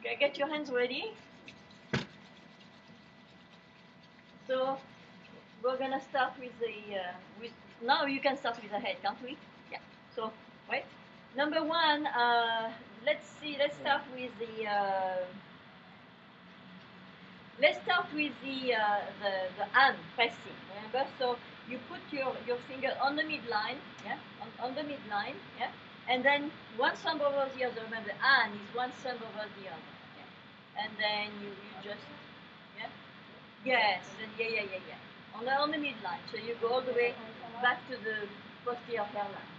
Okay, get your hands ready. So we're gonna start with the now you can start with the head, can't we? Yeah. So right. Number one, let's see. Let's start with the hand pressing. Remember, so you put your finger on the midline, yeah, on the midline, yeah, and then one thumb over the other. Remember, hand is one thumb over the other, yeah, and then you just, yeah, yes, yeah. On the midline, so you go all the way back to the posterior hairline.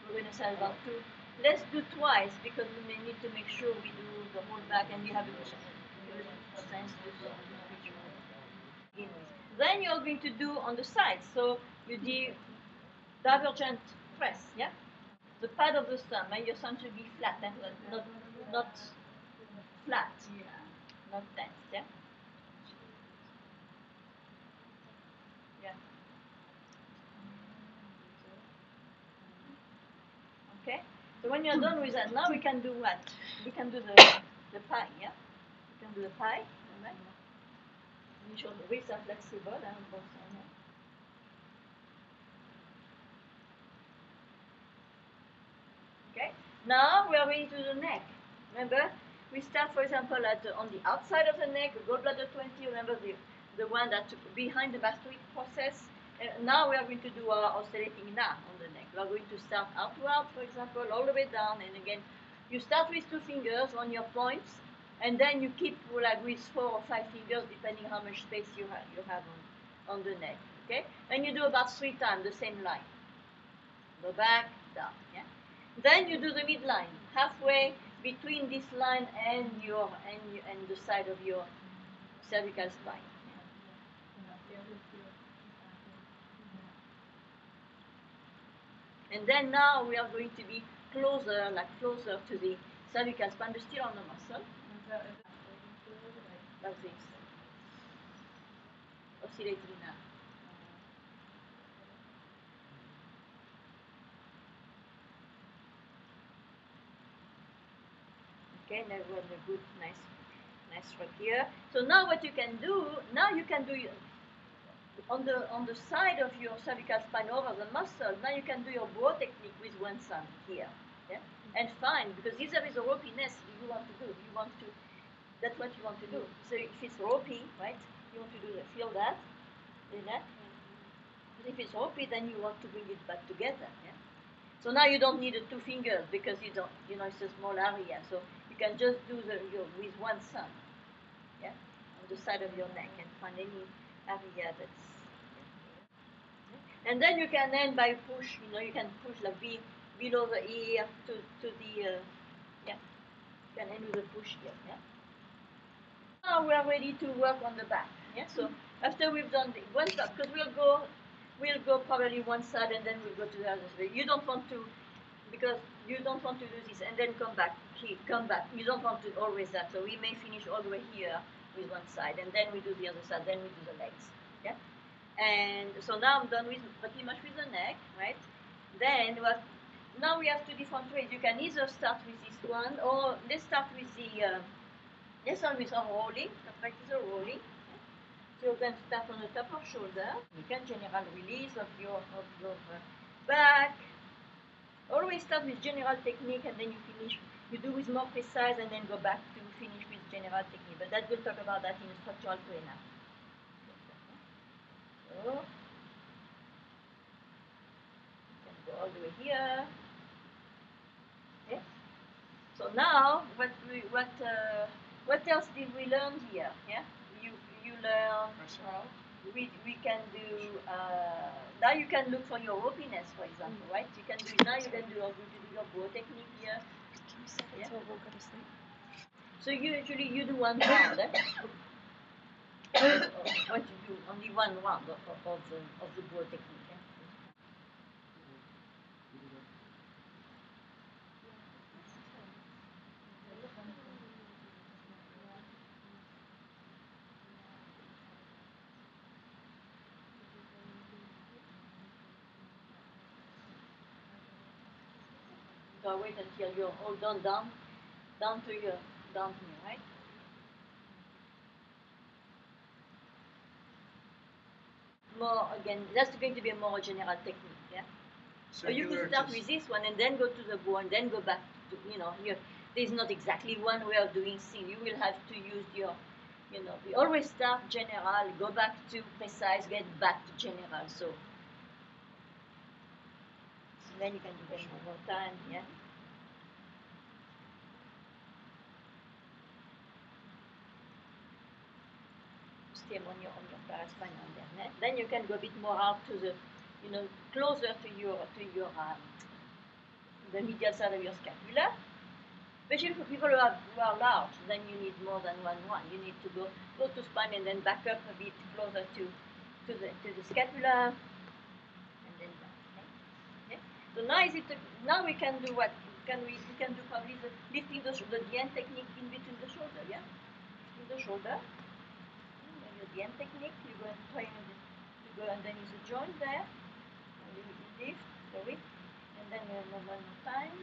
We're going to say about two. Let's do twice because we may need to make sure we do the whole back and you have a sense to begin with. Then you're going to do on the sides. So you do divergent press, yeah? The pad of the thumb, and your thumb should be flat and not flat, not tense, yeah? Yeah. Okay? So when you're done with that, now we can do what? We can do the pie, yeah? We can do the pie, right? Make sure the wrists are flexible and both sides. Okay? Now we are going to the neck. Remember, we start, for example, on the outside of the neck, gallbladder 20. Remember the one that's behind the gastric process. Now we are going to do our oscillating na on the neck. We are going to start outward, for example, all the way down, and again, you start with 2 fingers on your points, and then you keep like with 4 or 5 fingers, depending how much space you have on the neck. Okay, and you do about 3 times the same line. Go back, down. Yeah. Then you do the midline, halfway between this line and the side of your cervical spine. And then now we are going to be closer to the cervical spine, but still on the muscle. Like this. Oscillating now. Okay, now we have a good, nice stroke here. So now what you can do, on the side of your cervical spine over the muscle, now you can do your bow technique with one thumb here. Yeah? And fine, because if there is a ropiness you want to do, that's what you want to do. So if it's ropey, right, you want to do that, feel that, that. But if it's ropey, then you want to bring it back together. Yeah? So now you don't need 2 fingers because it's a small area. So you can just do with one thumb, yeah, on the side of your neck and find any area that's. And then you can end by push. You can push like below the ear to the yeah. You can end with a push here. Yeah. Now we are ready to work on the back. Yeah. So after we've done the one side, because we'll go probably one side and then we'll go to the other side. You don't want to, because you don't want to do this and then come back. You don't want to always that. So we may finish all the way here with one side and then we do the other side. Then we do the legs. Yeah. And so now I'm done with pretty much with the neck, right? Then now we have 2 different ways. You can either start with this one, or let's start with our rolling. Let's practice the rolling. So you're going to start on the top of shoulder. You can general release of your back. Always start with general technique and then you finish. You do with more precise and then go back to finish with general technique. But that we'll talk about that in structural play now. So you can go all the way here. Okay. So now what else did we learn here? Yeah, you learn. We can do now. You can look for your ropiness, for example, right? You can do now. You can do your bow technique here. Yeah. So usually you do one round. What you do only one round of the bow technique. Yeah? So wait until you're all done down to your down here, right? More again, that's going to be a more general technique, yeah. Or you could start with this one and then go to the bow and then go back to, here. There's not exactly one way of doing things. You will have to use your, we always start general, go back to precise, get back to general. So then you can do them one more time, yeah. Stay on your paraspinal then you can go a bit more out to the, closer to your the medial side of your scapula. Especially for people who are large, then you need more than one. You need to go to spine and then back up a bit closer to the scapula, and then down. Okay? So now we can do what? We can do probably the lifting the end technique in between the shoulder, yeah? Lifting the shoulder. The end technique, you go and try to go underneath the joint there. And you lift, sorry. And then one more time.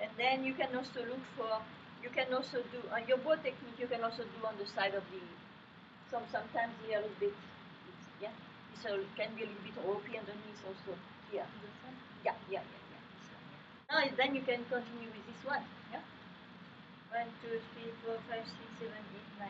And then you can also look for, you can also do, your bow technique, you can also do on the side of the, sometimes here a little bit, yeah, so it can be a little bit ropey underneath also, here. Yeah. Now then you can continue with this one, yeah. 1, 2, 3, 4, 5, 6, 7, 8, 9.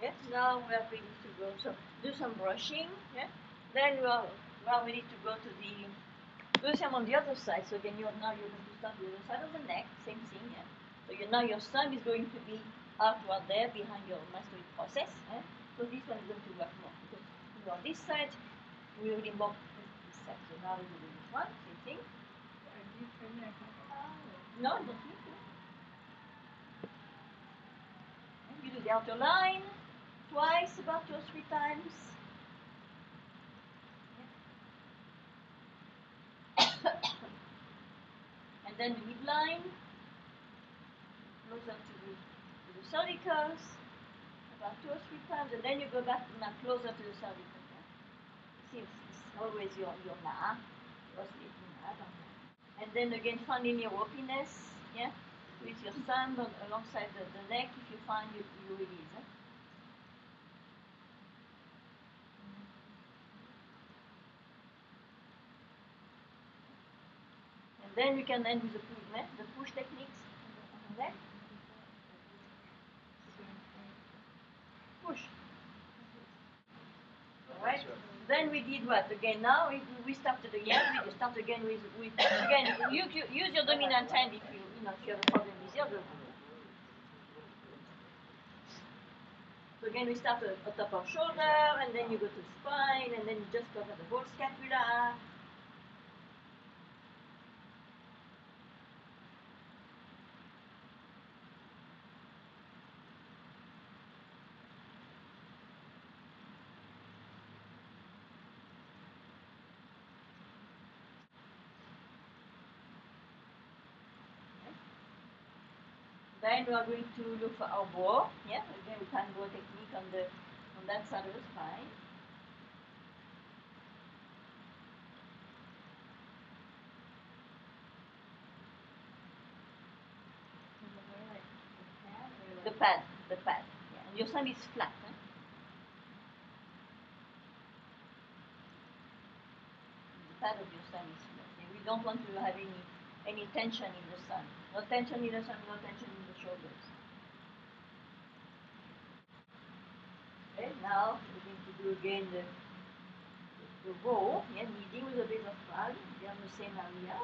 Yes, now we are ready to go. So do some brushing. Yeah. Then we are ready to go to do the same on the other side. So again, now you're going to start with the other side of the neck. Same thing. Yeah. So now your thumb is going to be outward there behind your mastoid process. Yeah. So this one is going to work more because on this side we already more this side. So now we do this one. Same thing. No, don't need to. You do the outer line. Twice, about 2 or 3 times. And then the midline, closer to the cervicals, about 2 or 3 times, and then you go back closer to the cervical. See, it's always your na, and then again finding your ropiness, yeah, with your thumb alongside the neck. If you find you release. Then we can end with the push techniques on the neck. Push. Alright. Then we did what? Again, now we started again. We start again with again. You use your dominant hand if you have a problem with your dominant. So again, we start at top of shoulder, and then you go to spine, and then you just cover the whole scapula. Then we are going to look for our bow. Yeah, again we can go technique on that side of the spine. The pad. Yeah, and your thumb is flat. Huh? The pad of your thumb is flat. We don't want to have any tension in the thumb. No tension in the thumb, no tension in the shoulders. Okay, now we're going to do again the row, yeah, kneading with the base of pad, on the same area.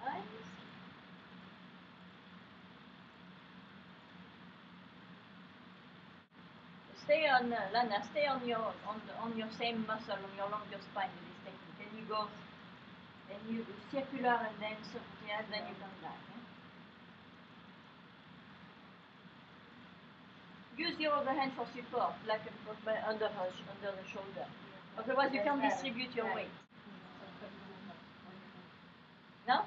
1, 2 times. stay on Lana, stay on your same muscle on your longer spine with this technique. And you go, and you do circular, and then and then you come back. Use your other hand for support, like under the shoulder. Otherwise, you can't distribute your weight. Now,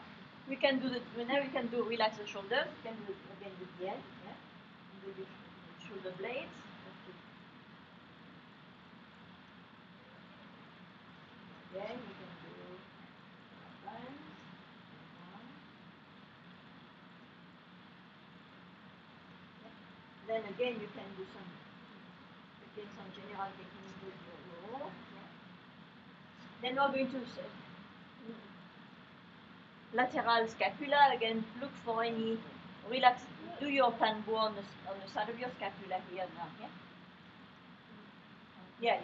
we can do whenever you can do relax the shoulders. You can do it again with the end, do the shoulder blades. Again, you can do hands. Then again, you can do some general techniques with your roll. Then we're going to lateral scapula. Again, look for any relax. Do your tango on the side of your scapula here now. Yeah.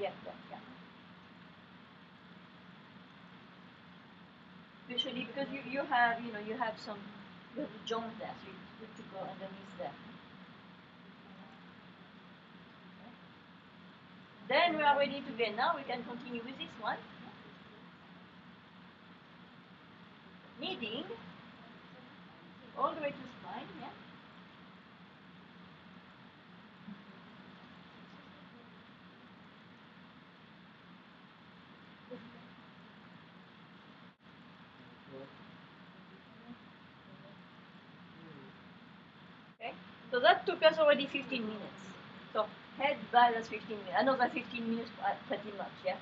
Especially because you have some joint there, so it's good to go underneath there. Then we are ready to get. Now we can continue with this one. Kneading all the way to spine, Okay, so that took us already 15 minutes. So head balance 15 minutes, another 15 minutes pretty much,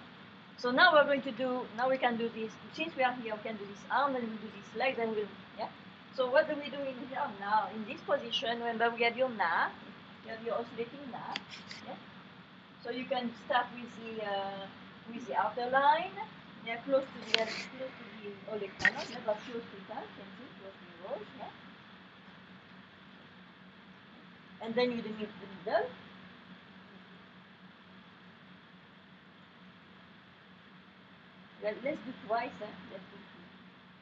So now we're going to do, now we can do this, since we are here, we can do this arm, and we'll do this leg, then we'll, So what do we do in here now? In this position, remember we have your na, you have your oscillating na, So you can start with the outer line, close to the olecranon, but close to that, close to the rose, And then you do the middle. Well, let's do twice, Let's do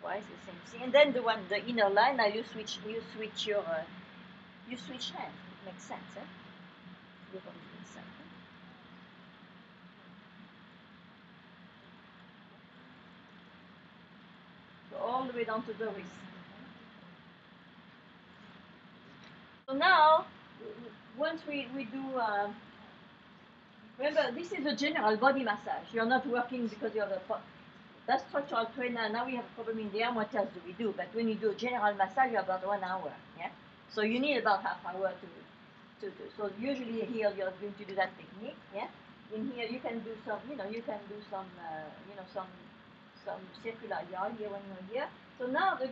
twice the same thing. And then the inner line, now you switch hands. It makes sense, Look on the inside. So all the way down to the wrist. So now, once we do, remember, this is a general body massage. You're not working because you have that's structural trainer. Now we have a problem in the arm. What else do we do? But when you do a general massage, you have about 1 hour. So you need about half hour to do. So usually here you're going to do that technique. In here you can do some, some circular yard here when you're here. So now I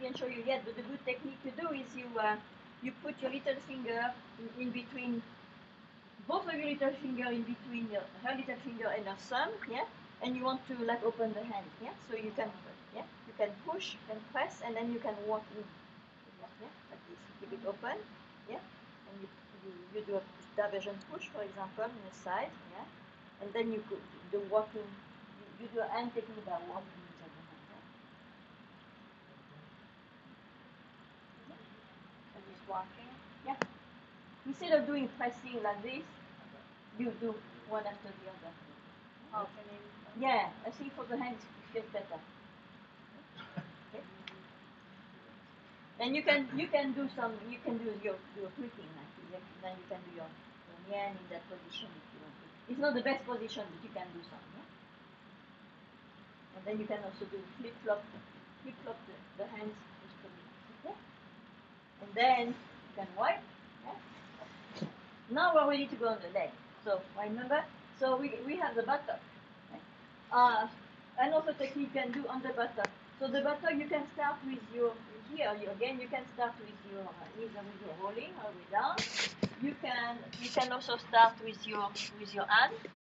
didn't show you yet, but the good technique to do is you put your little finger in between, both of your little finger in between her little finger and her thumb, and you want to like open the hand, so you can, you can push, you can press, and then you can walk in, like this, keep it open, and you do a diversion push, for example, on the side, and then you could do walking, you do a hand technique by walking each other. And just walking, Instead of doing pressing like this, you do one after the other. Yeah, I think for the hands it feels better. Okay. And you can do your tweaking actually. Then you can do your yen in that position if you want to. It's not the best position, but you can do some. And then you can also do flip flop the hands. And then you can wipe. Now we're ready to go on the leg. So remember, so we have the buttock. Another technique you can do on the buttock. So the buttock you can start with your you can start with your either with your rolling all the way down. You can also start with your hand.